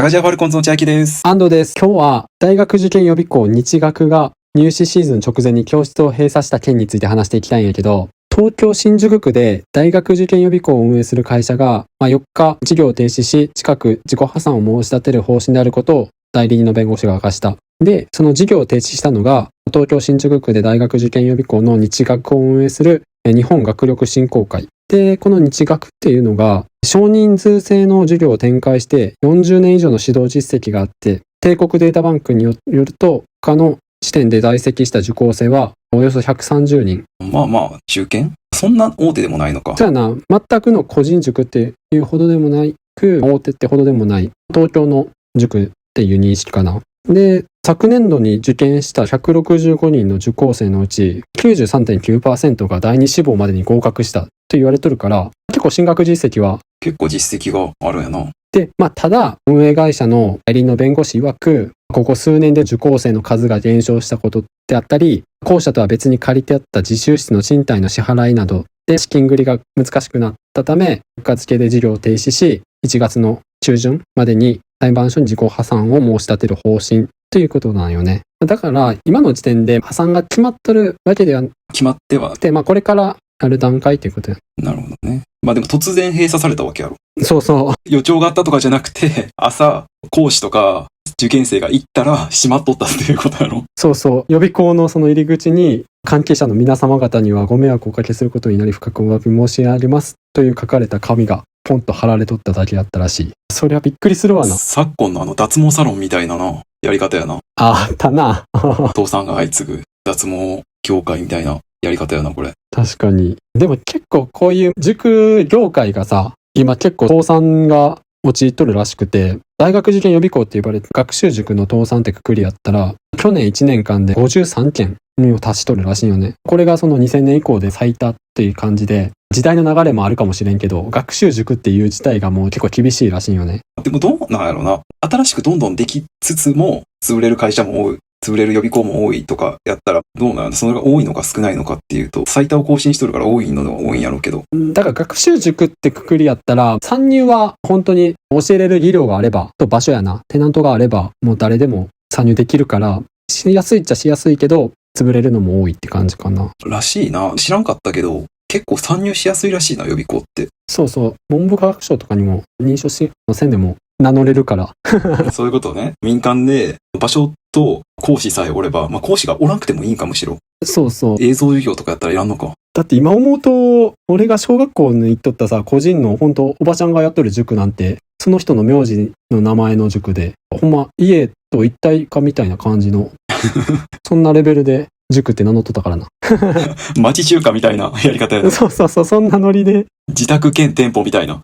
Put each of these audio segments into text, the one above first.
ガジャファルコンズの千秋です。安藤です。今日は大学受験予備校日学が入試シーズン直前に教室を閉鎖した件について話していきたいんやけど、東京新宿区で大学受験予備校を運営する会社が4日事業を停止し、近く自己破産を申し立てる方針であることを代理人の弁護士が明かした。で、その事業を停止したのが東京新宿区で大学受験予備校の日学を運営する日本学力振興会で、この日学っていうのが少人数制の授業を展開して40年以上の指導実績があって、帝国データバンクによると他の時点で在籍した受講生はおよそ130人。中堅？そんな大手でもないのか。じゃあな、全くの個人塾っていうほどでもないく、大手ってほどでもない東京の塾っていう認識かな。で、昨年度に受験した165人の受講生のうち 93.9% が第二志望までに合格したと言われとるから、結構進学実績は結構実績があるんやな。で、ただ運営会社の代理人の弁護士曰く、ここ数年で受講生の数が減少したことであったり、校舎とは別に借りてあった自習室の賃貸の支払いなどで資金繰りが難しくなったため、結果付けで事業を停止し、1月の中旬までに裁判所に自己破産を申し立てる方針ということなんよね。だから今の時点で破産が決まっとるわけでは決まってはで、これからある段階ということや。なるほどね。でも突然閉鎖されたわけやろ。そうそう。予兆があったとかじゃなくて、朝講師とか受験生が行ったら閉まっとったっていうことやろ。そうそう。予備校のその入り口に、関係者の皆様方にはご迷惑をおかけすることになり深くお詫び申し上げますという書かれた紙がポンと貼られとっただけだったらしい。そりゃびっくりするわな。昨今の脱毛サロンみたいなやり方やな。あったな。倒産が相次ぐ脱毛業界みたいなやり方やな、これ。確かに。でも結構こういう塾業界がさ、今結構倒産が陥っとるらしくて、大学受験予備校って呼ばれて学習塾の倒産ってくくりやったら、去年1年間で53件に達しとるらしいよね。これがその2000年以降で最多っていう感じで、時代の流れもあるかもしれんけど、学習塾っていう自体がもう結構厳しいらしいよね。でもどうなんやろな。新しくどんどんできつつも、潰れる会社も多い。潰れる予備校も多いとかやったらどうなの？それが多いのか少ないのかっていうと、最多を更新しとるから多いのは多いんやろうけど。だから学習塾ってくくりやったら、参入は本当に教えれる技量があれば、と場所やな、テナントがあれば、もう誰でも参入できるから、しやすいっちゃしやすいけど、潰れるのも多いって感じかな。らしいな。知らんかったけど、結構参入しやすいらしいな、予備校って。そうそう。文部科学省とかにも認証しの線でも名乗れるから。そういうことね。民間で場所と講師さえおれば、講師がおらんくてもいいんかむしろ。そうそう。映像授業とかやったらやんのか。だって今思うと、俺が小学校に行っとったさ、個人の本当おばちゃんがやっとる塾なんて、その人の名字の名前の塾で、ほんま家と一体化みたいな感じの、そんなレベルで塾って名乗っとったからな。町中華みたいなやり方やな。そうそうそう、そんなノリで。自宅兼店舗みたいな。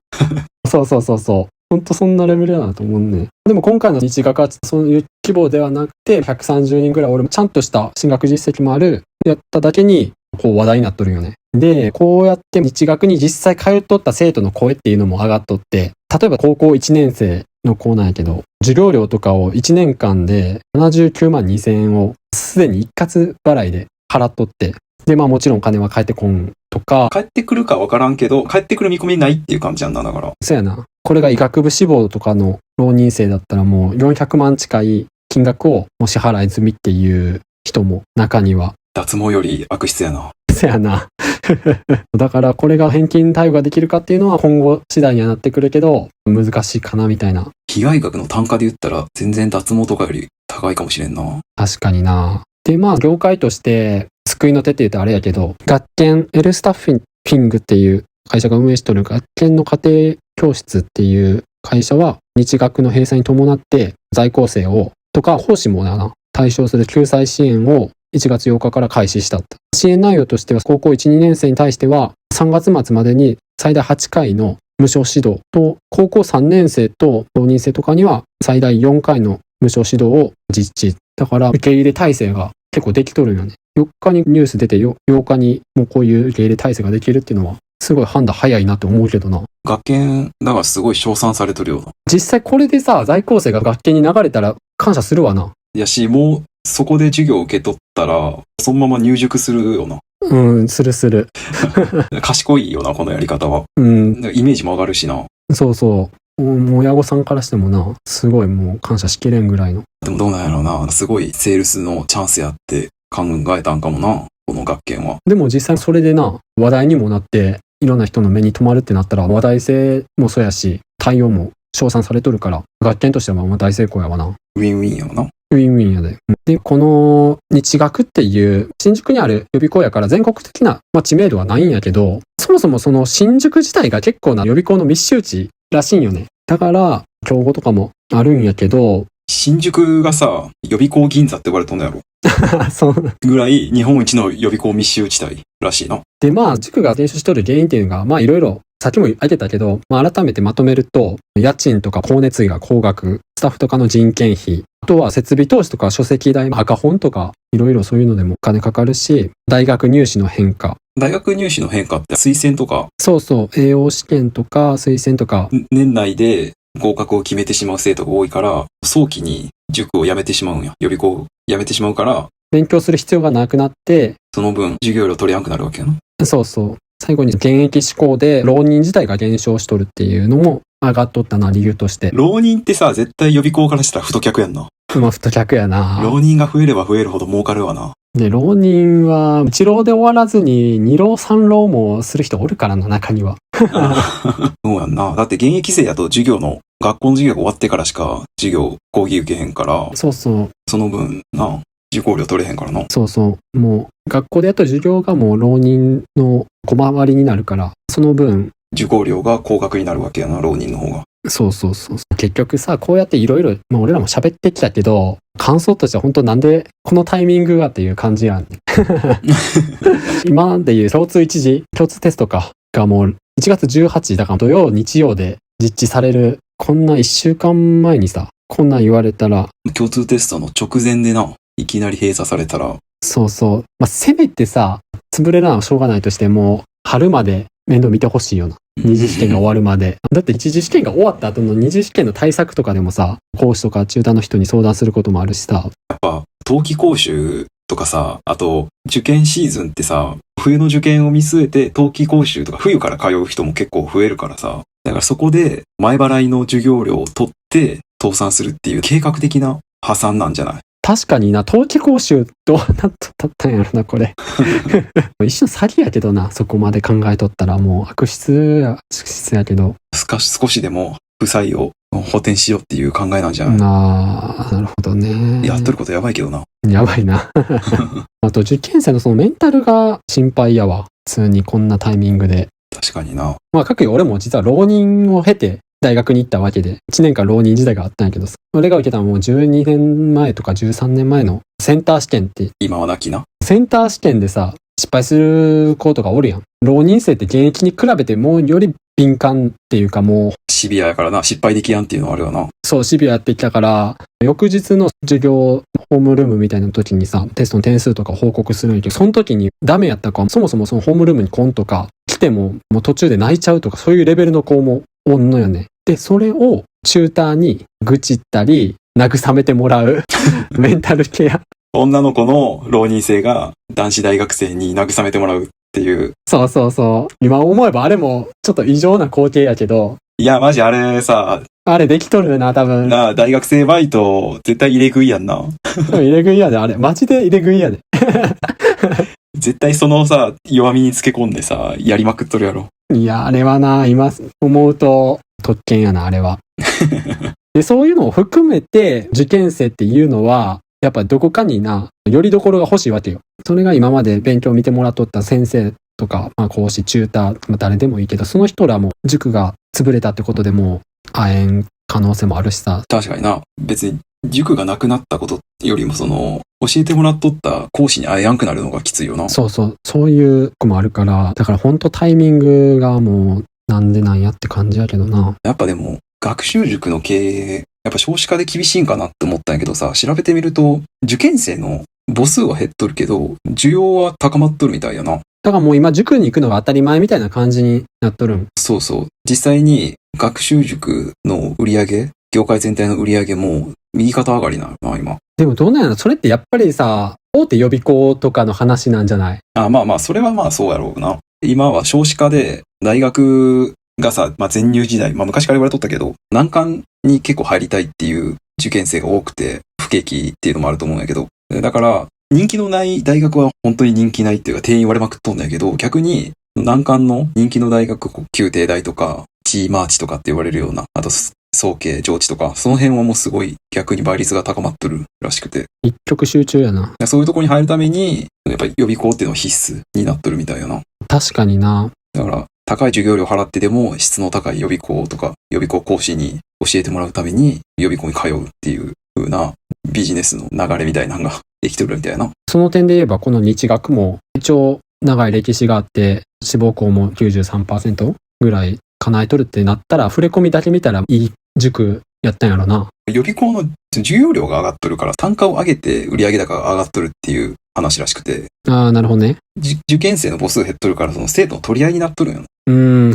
そうそうそうそう。ほんとそんなレベルやなと思うね。でも今回の日学はそういう規模ではなくて、130人ぐらい俺もちゃんとした進学実績もある、やっただけに、こう話題になっとるよね。で、こうやって日学に実際通っとった生徒の声っていうのも上がっとって、例えば高校1年生の子なんやけど、授業料とかを1年間で79万2000円をすでに一括払いで払っとって、で、もちろん金は返ってこんとか。帰ってくるかわからんけど、帰ってくる見込みないっていう感じなんだ、だから。そうやな。これが医学部志望とかの浪人生だったらもう400万近い金額をもう支払い済みっていう人も中には。脱毛より悪質やな。そうやな。だからこれが返金対応ができるかっていうのは今後次第にはなってくるけど、難しいかなみたいな。被害額の単価で言ったら全然脱毛とかより高いかもしれんな。確かにな。で、業界として救いの手って言うとあれやけど、学研エルスタッフィングっていう会社が運営しておる学研の家庭教室っていう会社は日学の閉鎖に伴って在校生をとか講師も対象する救済支援を1月8日から開始した。支援内容としては高校1、2年生に対しては3月末までに最大8回の無償指導と、高校3年生と浪人生とかには最大4回の無償指導を実施。だから受け入れ体制が結構できとるよね。4日にニュース出て8日にもうこういう受け入れ体制ができるっていうのはすごい判断早いなって思うけどな。学研だからすごい称賛されとるよな。実際これでさ、在校生が学研に流れたら感謝するわな。いやし、もうそこで授業を受け取ったらそのまま入塾するよな。する。賢いよな、このやり方は。イメージも上がるしな。そうそう。親御さんからしてもな、すごいもう感謝しきれんぐらいの。でもどうなんやろうな。すごいセールスのチャンスやって考えたんかもな。この学研は。でも実際それでな、話題にもなって、いろんな人の目に留まるってなったら、話題性もそうやし、対応も称賛されとるから、学研としては大成功やわな。ウィンウィンやわな。ウィンウィンやで。で、この日学っていう新宿にある予備校やから全国的な、知名度はないんやけど、そもそもその新宿自体が結構な予備校の密集地らしいんよね。だから、競合とかもあるんやけど、新宿がさ、予備校銀座って呼ばれとんのやろ。そうぐらい日本一の予備校密集地帯らしいな。で、塾が減少しとる原因っていうのが、いろいろ、さっきも言ってたけど、改めてまとめると、家賃とか光熱費が高額、スタッフとかの人件費、あとは設備投資とか書籍代、赤本とか、いろいろそういうのでもお金かかるし、大学入試の変化。大学入試の変化って推薦とか、そうそう、栄養試験とか推薦とか。年内で合格を決めてしまう生徒が多いから、早期に塾を辞めてしまうんや。予備校を辞めてしまうから、勉強する必要がなくなって、その分授業料取れやんくなるわけやな。そうそう。最後に現役志向で浪人自体が減少しとるっていうのも上がっとったな、理由として。浪人ってさ、絶対予備校からしたら太客やんな。太客やな。浪人が増えれば増えるほど儲かるわな。で、浪人は一浪で終わらずに二浪三浪もする人おるからな、中には。そうやんな。だって現役生やと学校の授業が終わってからしか講義受けへんから。そうそう。その分な、受講料取れへんからな。そうそう。もう学校でやった授業がもう浪人の小回りになるから、その分。受講料が高額になるわけやな、浪人の方が。そうそうそう。結局さ、こうやっていろいろ、俺らも喋ってきたけど、感想としては本当なんでこのタイミングがっていう感じやん。今でいう共通テストがもう1月18日だから土曜、日曜で実施される。こんな1週間前にさ、こんなん言われたら。共通テストの直前でな、いきなり閉鎖されたら。そうそう。せめてさ、潰れるのはしょうがないとしても、春まで面倒見てほしいよな。二次試験が終わるまで。だって一次試験が終わった後の二次試験の対策とかでもさ、講師とかチューターの人に相談することもあるしさ。やっぱ、冬季講習とかさ、あと、受験シーズンってさ、冬の受験を見据えて冬季講習とか冬から通う人も結構増えるからさ。だからそこで前払いの授業料を取って倒産するっていう計画的な破産なんじゃない？確かにな、冬季講習どうなっとったんやろな、これ。一瞬詐欺やけどな、そこまで考えとったらもう悪質やけど。少しでも負債を補填しようっていう考えなんじゃない？なるほどね。やっとることやばいけどな。やばいな。あと受験生のそのメンタルが心配やわ。普通にこんなタイミングで。確かにな。各有俺も実は浪人を経て大学に行ったわけで、1年間浪人時代があったんやけど、俺が受けたのはもう12年前とか13年前のセンター試験って。今はなきな。センター試験でさ、失敗する子とかおるやん。浪人生って現役に比べてもうより敏感っていうかもう。シビアやからな、失敗できやんっていうのはあるよな。そう、シビアやってきたから、翌日の授業、ホームルームみたいな時にさ、テストの点数とか報告するんやけど、その時にダメやった子は、そもそもそのホームルームに来んとか、来ても途中で泣いちゃうとか、そういうレベルの子もおんのよね。で、それをチューターに愚痴ったり、慰めてもらうメンタルケア。女の子の浪人生が男子大学生に慰めてもらうっていう。そうそうそう。今思えばあれもちょっと異常な光景やけど。いや、マジあれさ。あれできとるな、多分。なあ、大学生バイト、絶対入れ食いやんな。入れ食いやで、あれ。マジで入れ食いやで。絶対そのさ、弱みにつけ込んでさ、やりまくっとるやろ。いや、あれはな、今思うと特権やな、あれは。で、そういうのを含めて、受験生っていうのは、やっぱどこかにな、よりどころが欲しいわけよ。それが今まで勉強を見てもらっとった先生とか、講師、チューター、誰でもいいけど、その人らも塾が潰れたってことでも会えん可能性もあるしさ。確かにな。別に塾がなくなったことよりも教えてもらっとった講師に会えやんくなるのがきついよな。そうそう。そういう子もあるから、だからほんとタイミングがもうなんでなんやって感じやけどな。やっぱでも、学習塾の経営、やっぱ少子化で厳しいんかなって思ったんやけどさ、調べてみると、受験生の母数は減っとるけど、需要は高まっとるみたいやな。だからもう今塾に行くのが当たり前みたいな感じになっとるん。そうそう。実際に学習塾の売り上げ、業界全体の売り上げも右肩上がりなの今。でもどうなんやろ、それってやっぱりさ、大手予備校とかの話なんじゃない？まあ、それはまあそうやろうな。今は少子化で大学がさ、全入時代、昔から言われとったけど、難関に結構入りたいっていう受験生が多くて、不景気っていうのもあると思うんやけど、だから、人気のない大学は本当に人気ないっていうか定員割れまくっとんだけど、逆に難関の人気の大学、旧帝大とか、G マーチとかって言われるような、あと早慶上智とか、その辺はもうすごい逆に倍率が高まっとるらしくて。一極集中やな。そういうところに入るために、やっぱり予備校っていうのは必須になっとるみたいやな。確かにな。だから、高い授業料払ってでも質の高い予備校とか、予備校講師に教えてもらうために予備校に通うっていう風なビジネスの流れみたいなのができてるみたいな。その点で言えばこの日学も一応長い歴史があって、志望校も 93% ぐらい叶えとるってなったら、触れ込みだけ見たらいい塾やったんやろな。予備校の授業料が上がっとるから、単価を上げて売上高が上がっとるっていう話らしくて。ああ、なるほどね。受験生の母数減っとるから、その生徒の取り合いになっとるんよ。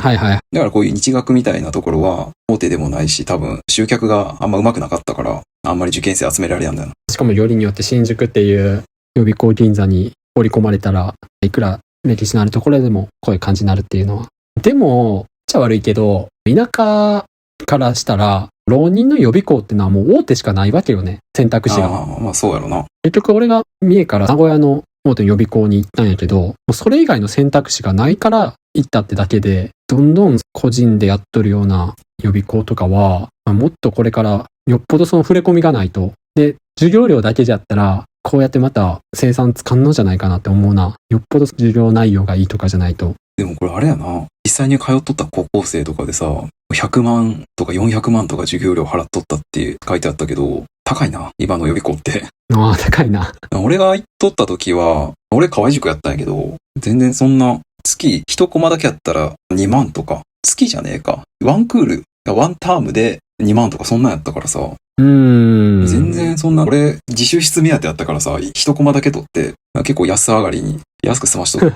はいはい。だからこういう日学みたいなところは大手でもないし、多分集客があんま上手くなかったから、あんまり受験生集められやんだよな。しかもよりによって新宿っていう予備校銀座に織り込まれたら、いくら歴史のあるところでもこういう感じになるっていうのは。でも、っちゃ悪いけど、田舎からしたら、浪人の予備校ってのはもう大手しかないわけよね、選択肢が。そうやろな。結局俺が三重から名古屋の大手の予備校に行ったんやけど、もうそれ以外の選択肢がないから行ったってだけで、どんどん個人でやっとるような予備校とかは、もっとこれからよっぽどその触れ込みがないと。で、授業料だけじゃったら、こうやってまた生産つかんのじゃないかなって思うな。よっぽど授業内容がいいとかじゃないと。でもこれあれやな。実際に通っとった高校生とかでさ、100万とか400万とか授業料払っとったって書いてあったけど、高いな、今の予備校って。ああ、高いな。俺が行っとった時は、俺河合塾やったんやけど、全然そんな、月1コマだけやったら2万とか、月じゃねえか。ワンクール、ワンタームで2万とかそんなんやったからさ。全然そんな、俺自習室目当てやったからさ、1コマだけ取って、結構安上がりに安く済ましとっ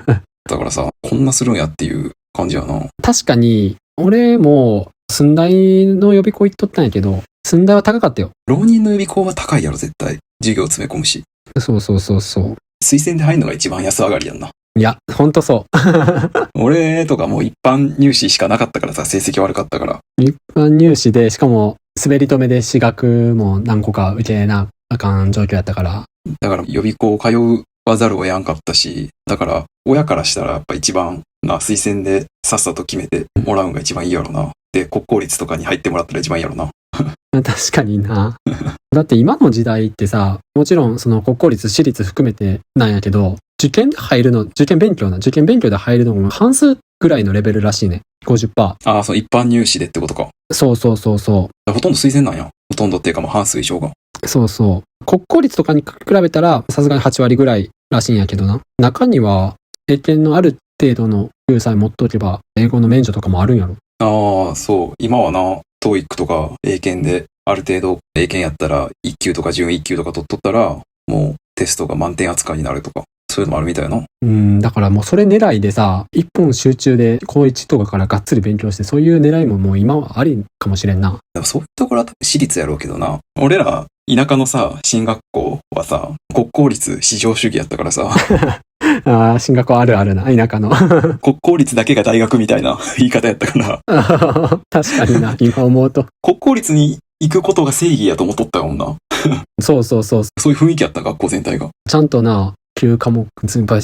たからさ、こんなするんやっていう感じやな。確かに、俺も駿大の予備校行っとったんやけど、駿大は高かったよ。浪人の予備校は高いやろ、絶対。授業詰め込むし。そう。推薦で入るのが一番安上がりやんな。いや、ほんとそう。俺とかもう一般入試しかなかったからさ、成績悪かったから。一般入試で、しかも滑り止めで私学も何個か受けなあかん状況やったから。だから予備校通わざるを得やんかったし、だから親からしたらやっぱ一番推薦でさっさと決めてもらうのが一番いいやろな。で、国公立とかに入ってもらったら一番いいやろな。確かにな。だって今の時代ってさ、もちろんその国公立、私立含めてなんやけど、受験勉強で入るのも半数ぐらいのレベルらしいね。50%。そう、一般入試でってことか。そう。ほとんど推薦なんや。ほとんどっていうかもう半数以上が。そう。国公立とかに比べたら、さすがに8割ぐらいらしいんやけどな。中には、経験のある程度の救済持っとけば、英語の免除とかもあるんやろ。そう。今はな、TOEIC とか英検で、ある程度英検やったら、1級とか準1級とか取っとったら、もうテストが満点扱いになるとか、そういうのもあるみたいな。だからもうそれ狙いでさ、一本集中で高1とかからがっつり勉強して、そういう狙いももう今はありかもしれんな。でもそういうところは私立やろうけどな。俺ら、田舎のさ、進学校はさ、国公立至上主義やったからさ。進学校あるあるな、田舎の。国公立だけが大学みたいな言い方やったから。確かにな、今思うと。国公立に行くことが正義やと思っとったもんな。そう。そういう雰囲気やった、学校全体が。ちゃんとな、9科目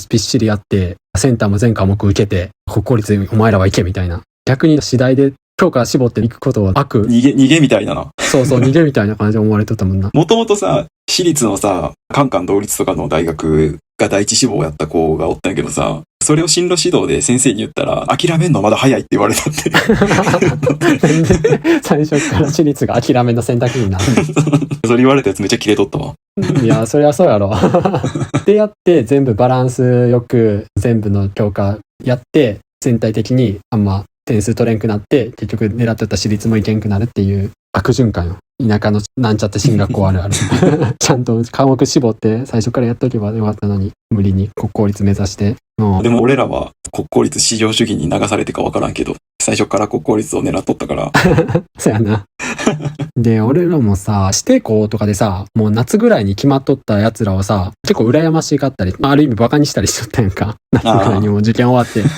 びっしりやって、センターも全科目受けて、国公立お前らは行けみたいな。逆に次第で教科絞っていくことは悪。逃げみたいなな。そう、逃げみたいな感じで思われとったもんな。もともとさ、私立のさ、カンカン同率とかの大学が第一志望やった子がおったんやけどさ、それを進路指導で先生に言ったら、諦めんのまだ早いって言われたって。最初から私立が諦めの選択になる。それ言われたやつめっちゃキレとったわ。いや、そりゃそうやろ。でやって、全部バランスよく全部の教科やって、全体的にあんま点数取れんくなって、結局狙ってた私立もいけんくなるっていう悪循環よ。田舎のなんちゃって進学校あるある。ちゃんと科目絞って最初からやっとけばよかったのに、無理に国公立目指して。でも俺らは国公立至上主義に流されてかわからんけど、最初から国公立を狙っとったから。そうやな。で、俺らもさ、指定校とかでさ、もう夏ぐらいに決まっとった奴らはさ、結構羨ましがったり、ある意味バカにしたりしとったやんか。夏ぐらいにもう受験終わって。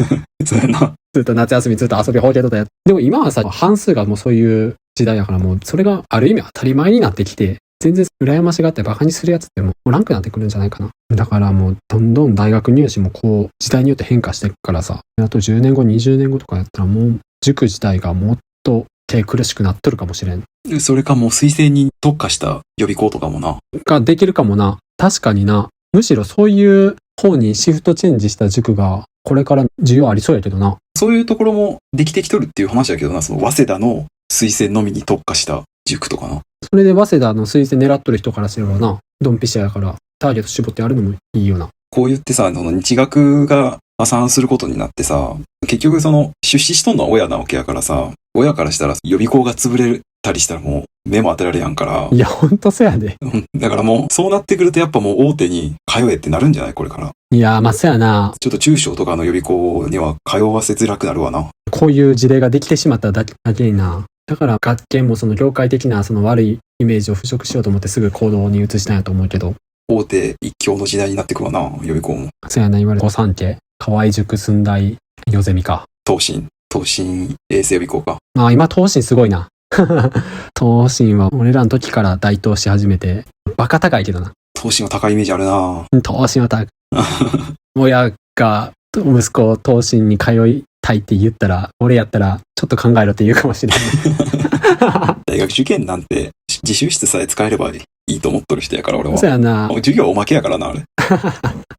そうやな。ずっと夏休みずっと遊びほうけとったやつ。でも今はさ、半数がもうそういう時代やからもう、それがある意味当たり前になってきて、全然羨ましがってバカにするやつってもうおらんくなってくるんじゃないかな。だからもうどんどん大学入試もこう時代によって変化していくからさ、あと10年後20年後とかやったらもう塾自体がもっと手苦しくなっとるかもしれん。それかもう推薦に特化した予備校とかもな。ができるかもな。確かにな。むしろそういう方にシフトチェンジした塾がこれから需要ありそうやけどな。そういうところもできてきとるっていう話だけどな、その早稲田の推薦のみに特化した塾とかな。それで早稲田の推薦狙っとる人からすればな、ドンピシャやからターゲット絞ってやるのもいいよな。こう言ってさ、その日学が破産することになってさ、結局その出資しとんのは親なわけやからさ、親からしたら予備校が潰れたりしたらもう目も当てられやんから。いや、ほんとそうやで。だからもうそうなってくるとやっぱもう大手に通えってなるんじゃないこれから。いや、まあそうやな。ちょっと中小とかの予備校には通わせづらくなるわな。こういう事例ができてしまっただけにな。だから学研もその業界的なその悪いイメージを払拭しようと思ってすぐ行動に移したんやと思うけど。大手一強の時代になってくわな、予備校も。そうやな、いわゆる御三家、河合塾、駿大、よゼミか。東進衛生予備校か。あ、今東進すごいな。東進は俺らの時から台頭し始めて、バカ高いけどな。東進は高いイメージあるな。東進は高い。親が息子を東進に通いたいって言ったら、俺やったらちょっと考えろって言うかもしれない。大学受験なんて自習室さえ使えればいいと思っとる人やから俺は。そうやな。授業はおまけやからな、あれ。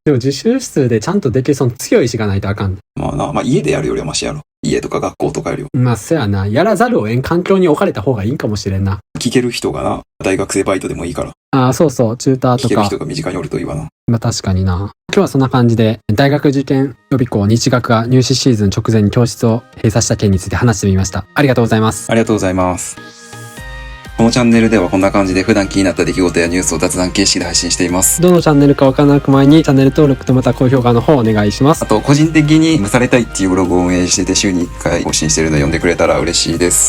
でも自習室でちゃんとできるその強い意志がないとあかん。まあな、まあ家でやるよりはマシやろ。家とか学校とかよりは。まあそうやな。やらざるを得ん環境に置かれた方がいいかもしれんな。聞ける人がな、大学生バイトでもいいから。ああ、そうそう、チューターとか。聞ける人が身近におるといいわな。まあ確かにな。今日はそんな感じで、大学受験予備校日学が入試シーズン直前に教室を閉鎖した件について話してみました。ありがとうございます。ありがとうございます。このチャンネルではこんな感じで普段気になった出来事やニュースを雑談形式で配信しています。どのチャンネルかわからなく前にチャンネル登録とまた高評価の方お願いします。あと個人的に蒸されたいっていうブログを運営してて週に1回更新してるので読んでくれたら嬉しいです。